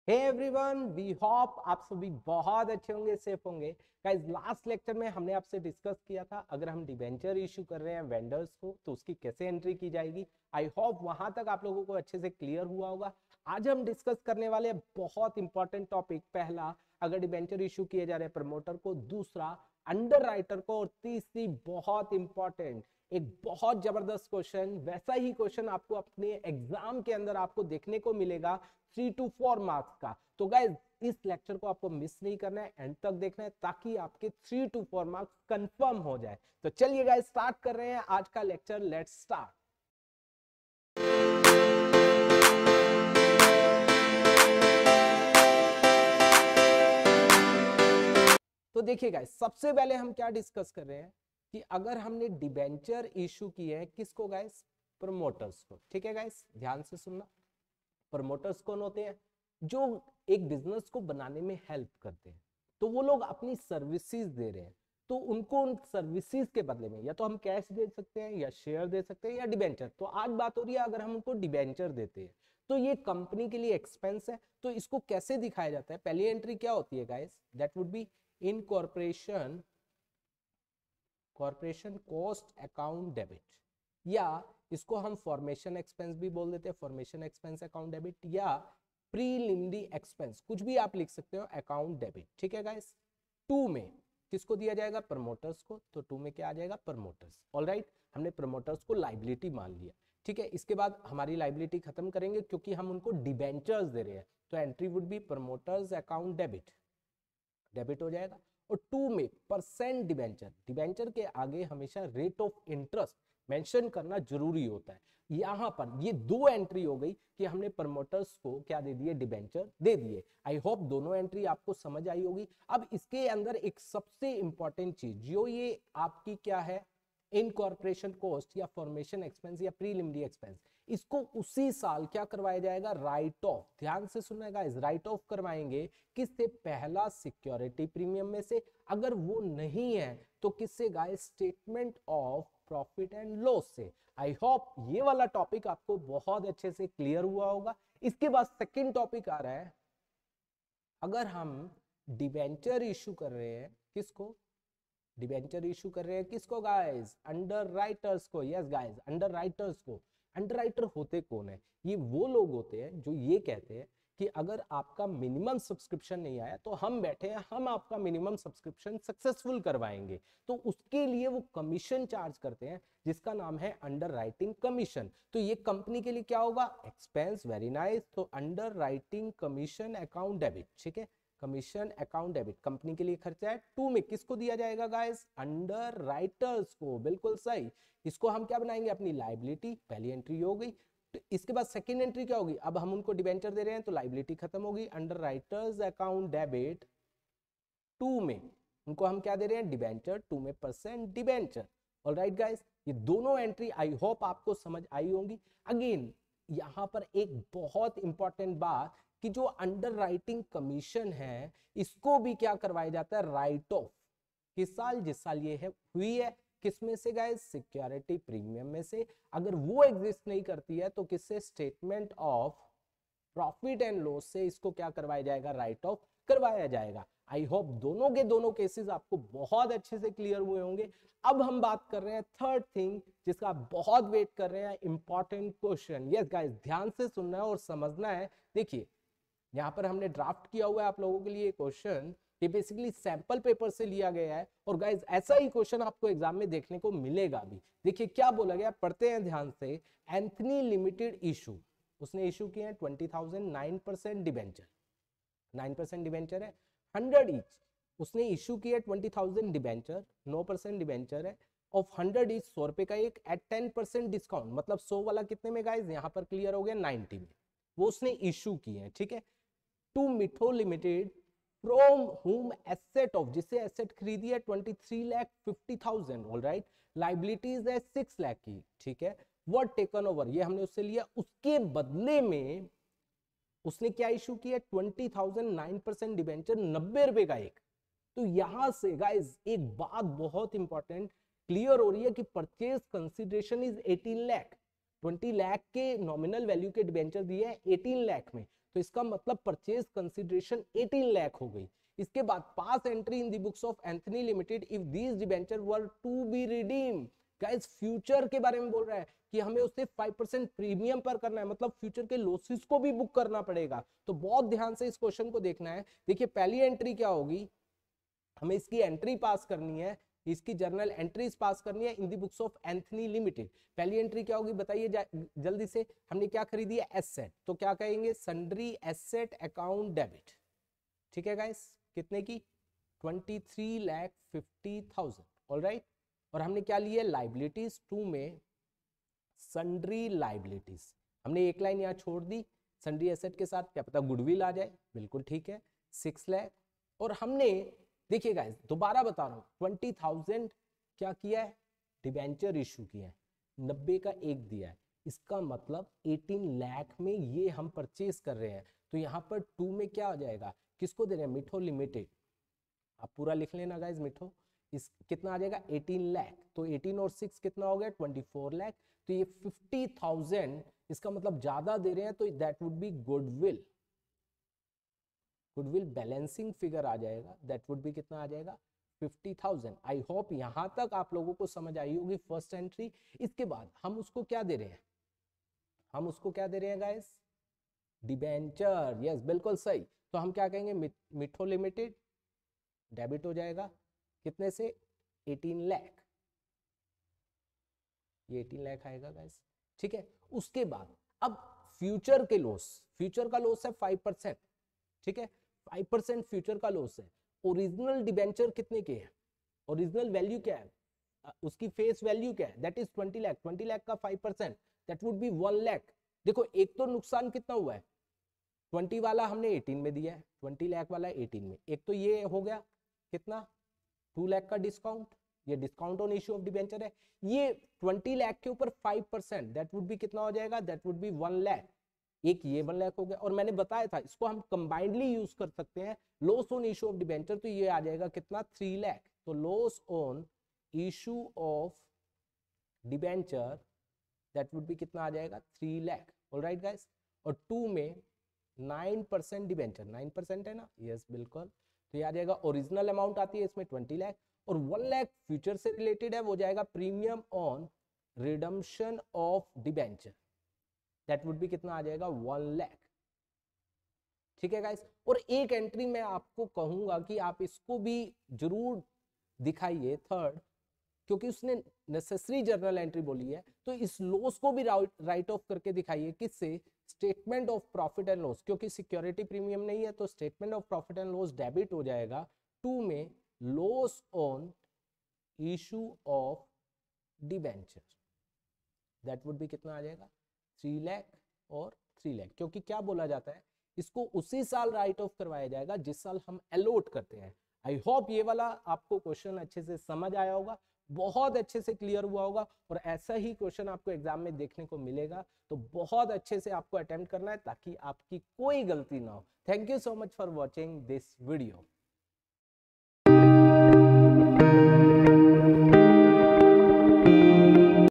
Hey everyone, we hope आप सभी बहुत अच्छे होंगे, सेफ होंगे। गाइस, लास्ट लेक्चर में हमने आपसे डिस्कस किया था अगर हम डिबेंचर इशू कर रहे हैं वेंडर्स को तो उसकी कैसे एंट्री की जाएगी। आई होप वहां तक आप लोगों को अच्छे से क्लियर हुआ होगा। आज हम डिस्कस करने वाले हैं बहुत इंपॉर्टेंट टॉपिक। पहला, अगर डिबेंचर इशू किए जा रहे हैं प्रमोटर को, दूसरा अंडर राइटर को, और तीसरी बहुत इंपॉर्टेंट एक बहुत जबरदस्त क्वेश्चन, वैसा ही क्वेश्चन आपको अपने एग्जाम के अंदर आपको देखने को मिलेगा 3 to 4 मार्क्स का। तो गाइज, इस लेक्चर को आपको मिस नहीं करना है, एंड तक देखना है ताकि आपके 3 to 4 मार्क्स कंफर्म हो जाए। तो चलिए गाइज, स्टार्ट कर रहे हैं आज का लेक्चर। Let's start. तो देखिए गाइज, सबसे पहले हम क्या डिस्कस कर रहे हैं कि अगर हमने डिबेंचर इशू किए हैं किसको गाइज, प्रमोटर्स को। ठीक है गाइज, ध्यान से सुनना। प्रमोटर्स कौन होते हैं? जो एक बिजनेस को बनाने में हेल्प करते हैं। तो वो लोग अपनी सर्विसेज दे रहे हैं, तो उनको उन सर्विसेज के बदले में या तो हम कैश दे सकते हैं, या शेयर दे सकते हैं, या डिबेंचर। तो आज बात हो रही है अगर हम उनको डिबेंचर देते हैं तो ये कंपनी के लिए एक्सपेंस है। तो इसको कैसे दिखाया जाता है? पहली एंट्री क्या होती है guys? That would be in corporation cost account debit, या इसको हम फॉर्मेशन एक्सपेंस भी बोल देते हैं, फॉर्मेशन एक्सपेंस अकाउंट डेबिट, या प्रीलिमिनरी एक्सपेंस, कुछ भी आप लिख सकते हो, अकाउंट डेबिट। ठीक है गाइस। 2 में किसको दिया जाएगा? प्रमोटर्स को। तो 2 में क्या आ जाएगा? प्रमोटर्स। ऑलराइट, हमने प्रमोटर्स को लाइबिलिटी मान लिया। ठीक है, इसके बाद हमारी लाइबिलिटी खत्म करेंगे क्योंकि हम उनको डिबेंचर्स दे रहे हैं। तो entry would be promoters account debit, debit हो जाएगा। और 2 में परसेंट डिबेंचर, डिबेंचर के आगे हमेशा रेट ऑफ इंटरेस्ट मेंशन करना जरूरी होता है। यहां पर ये 2 एंट्री हो गई कि हमने प्रमोटर्स को क्या दे दिए? डिबेंचर दे दिए। आई होप दोनों एंट्री आपको समझ आई होगी। अब इसके अंदर एक सबसे इंपॉर्टेंट चीज जो ये आपकी क्या है, इनकॉर्पोरेशन कॉस्ट या फॉर्मेशन एक्सपेंस या प्रीलिमिनरी एक्सपेंस, इसको उसी साल क्या करवाया जाएगा? Right of. ध्यान से सुनना गाइस, राइट ऑफ करवाएंगे किससे? पहला सिक्योरिटी प्रीमियम में से। अगर वो नहीं है तो किससे guys? Statement of profit and loss से। आई होप ये वाला टॉपिक आपको बहुत अच्छे से क्लियर हुआ होगा। इसके बाद सेकंड टॉपिक आ रहा है, अगर हम डिबेंचर इशू कर रहे हैं किसको? डिबेंचर इशू कर रहे हैं किसको गाइस? अंडर राइटर्स को। यस गाइस, अंडर राइटर्स को। अंडर राइटर होते कौन है? ये वो लोग होते हैं जो ये कहते हैं कि अगर आपका मिनिमम सब्सक्रिप्शन नहीं आया तो हम बैठे हैं, हम आपका मिनिमम सब्सक्रिप्शन सक्सेसफुल करवाएंगे। तो उसके लिए वो कमीशन चार्ज करते हैं जिसका नाम है अंडर राइटिंग कमीशन। तो ये कंपनी के लिए क्या होगा? एक्सपेंस। Very nice. तो underwriting commission account debit. ठीक है, कमीशन अकाउंट डेबिट कंपनी के लिए खर्चा है। 2 में किसको दिया जाएगा गाइस? अंडर राइटर्स को। बिल्कुल सही। इसको हम क्या बनाएंगे? अपनी लाइबिलिटी। पहली एंट्री हो गई। तो इसके बाद सेकंड एंट्री क्या होगी? अब हम उनको डिबेंचर दे रहे हैं तो लाइबिलिटी खत्म होगी। अंडर राइटर्स अकाउंट डेबिट 2 में उनको हम क्या दे रहे हैं? डिबेंचर। 2 में परसेंट डिबेंचर। ऑलराइट गाइस, ये दोनों एंट्री आई होप आपको समझ आई होंगी। अगेन यहां पर एक बहुत इंपॉर्टेंट बात कि जो अंडर राइटिंग कमीशन है इसको भी क्या करवाया जाता है? Right of. किस साल? जिस साल ये है हुई है। किसमें से गाइस? सिक्योरिटी प्रीमियम में से। अगर वो एग्जिस्ट नहीं करती है तो किससे? Statement of profit and loss से इसको क्या करवाया जाएगा? राइट ऑफ करवाया जाएगा। आई होप दोनों के दोनों केसेस आपको बहुत अच्छे से क्लियर हुए होंगे। अब हम बात कर रहे हैं थर्ड थिंग जिसका आप बहुत वेट कर रहे हैं, इंपॉर्टेंट क्वेश्चन। यस गाइस, ध्यान से सुनना है और समझना है। देखिए, यहाँ पर हमने ड्राफ्ट किया हुआ है आप लोगों के लिए क्वेश्चन, ये बेसिकली सैंपल पेपर से लिया गया है। और गाइज ऐसा ही क्वेश्चन आपको एग्जाम में देखने को मिलेगा भी। देखिए क्या बोला गया, पढ़ते हैं ध्यान से। एंथनी लिमिटेड इशू, उसने इशू किए हैं 20,000 9% डिबेंचर, 9% डिबेंचर है, 100 ईच। उसने इशू किया 20,000 डिबेंचर, 9% डिबेंचर है, ऑफ 100 ईच, 100 रुपए का एक, एट 10% डिस्काउंट। मतलब 100 वाला कितने में गाइज? यहाँ पर क्लियर हो गया 90 में। वो उसने इशू किए हैं। ठीक है, टू मिठो लिमिटेड फ्रॉम हुम एसेट ऑफ, जिससे एसेट खरीदी है 23,50,000। ऑलराइट, लाइबिलिटीज है 6 लाख की। ठीक है, वर्ड टेकन ओवर, ये हमने उससे लिया, उसके बदले में उसने क्या इशू किया? 20,000 9% डिबेंचर, 90 रुपए का एक। तो यहां से गाइज एक बात बहुत इंपॉर्टेंट क्लियर हो रही है कि purchase consideration is 18 lakh. 20 lakh के नॉमिनल वैल्यू के डिबेंचर दिए हैं 18 लाख में। तो इसका मतलब परचेज कंसिडरेशन 18 लाख हो गई। इसके बाद pass entry in the books of Anthony limited if these debenture were to be redeem. Guys future के बारे में बोल रहा है कि हमें उससे 5% प्रीमियम पर करना है, मतलब फ्यूचर के लॉसेस को भी बुक करना पड़ेगा। तो बहुत ध्यान से इस क्वेश्चन को देखना है। देखिए पहली एंट्री क्या होगी, हमें इसकी एंट्री पास करनी है, इसकी जर्नल एंट्रीज पास करनी है इन दी बुक्स ऑफ एंथनी लिमिटेड। पहली एंट्री क्या होगी बताइए जल्दी से। हमने क्या खरीदी है, एसेट, तो क्या कहेंगे, सन्ड्री एसेट अकाउंट डेबिट। ठीक है गाइस, कितने की, 23,50,000। ऑलराइट, और हमने क्या लिया, लाइबिलिटीज 2 में सन्ड्री लाइबिलिटीज। हमने एक लाइन यहाँ छोड़ दी, सन्ड्री एसेट के साथ क्या पता गुडविल आ जाए, बिल्कुल ठीक है, 6 लाख। और हमने देखिए गाइस दोबारा बता रहा हूँ 20,000 क्या किया है, डिबेंचर इशू किया है, 90 का एक दिया है, इसका मतलब 18 लाख में ये हम परचेज कर रहे हैं। तो यहाँ पर 2 में क्या आ जाएगा, किसको दे रहे हैं, मिठो लिमिटेड। आप पूरा लिख लेना गाइस, मिठो इस कितना आ जाएगा 18 लाख, तो 18 और 6 कितना हो गया 24 लाख। तो ये 50,000 इसका मतलब ज्यादा दे रहे हैं, तो that would be goodwill, goodwill balancing figure आ जाएगा, दैट वुड बी कितना आ जाएगा 50,000। आई होप यहां तक आप लोगों को समझ आई होगी फर्स्ट एंट्री। इसके बाद हम उसको क्या दे रहे हैं, हम उसको क्या दे रहे हैं गाइस, डिबेंचर। यस बिल्कुल सही। तो हम क्या कहेंगे, मिठो लिमिटेड डेबिट हो जाएगा कितने से, 18 लाख, ये 18 लाख आएगा गाइस। ठीक है, उसके बाद अब फ्यूचर के लॉस, फ्यूचर का लॉस है 5%। ठीक है, 5% फ्यूचर का लॉस है। ओरिजिनल डिबेंचर कितने के हैं, ओरिजिनल वैल्यू क्या है, उसकी फेस वैल्यू क्या है, दैट इज 20 लाख। 20 लाख का 5% दैट वुड बी 1 लाख। देखो एक तो नुकसान कितना हुआ है, 20 वाला हमने 18 में दिया है, 20 लाख वाला 18 में, एक तो ये हो गया कितना 2 लाख का डिस्काउंट, ये discount on issue of debenture है। ये 20 लाख के ऊपर 5% दैट वुड बी कितना हो जाएगा, दैट वुड बी 1 लाख। एक ये 1 लाख हो गया, और मैंने बताया था इसको हम कंबाइंडली यूज कर सकते हैं, loss on issue of debenture, तो ये आ जाएगा कितना 3 लाख। तो loss on issue of debenture that would B कितना आ जाएगा 3 लाख। ऑलराइट गाइस, और 2 में 9% डिबेंचर, 9% है ना, यस बिल्कुल। तो ये आ जाएगा, ओरिजिनल अमाउंट आती है इसमें 20 लाख, और 1 लाख फ्यूचर से रिलेटेड है, वो जाएगा premium on redemption of debenture, that would B कितना आ जाएगा 1 लाख। ठीक है गाइस, और एक एंट्री मैं आपको कहूंगा कि आप इसको भी जरूर दिखाइए थर्ड, क्योंकि उसने नेसेसरी जर्नल एंट्री बोली है, तो इस लॉस को भी राइट ऑफ करके दिखाइए, किससे, statement of profit and loss, क्योंकि सिक्योरिटी प्रीमियम नहीं है, तो statement of profit and loss debit हो जाएगा 2 में loss on issue of debenture, that would B कितना आ जाएगा 3 लाख और 3 लाख, क्योंकि क्या बोला जाता है, इसको उसी साल राइट ऑफ करवाया जाएगा जिस साल हम अलॉट करते हैं। आई होप ये वाला आपको क्वेश्चन अच्छे से समझ आया होगा, बहुत अच्छे से क्लियर हुआ होगा, और ऐसा ही क्वेश्चन आपको एग्जाम में देखने को मिलेगा। तो बहुत अच्छे से आपको अटेम्प्ट करना है ताकि आपकी कोई गलती ना हो। Thank you so much for watching this video.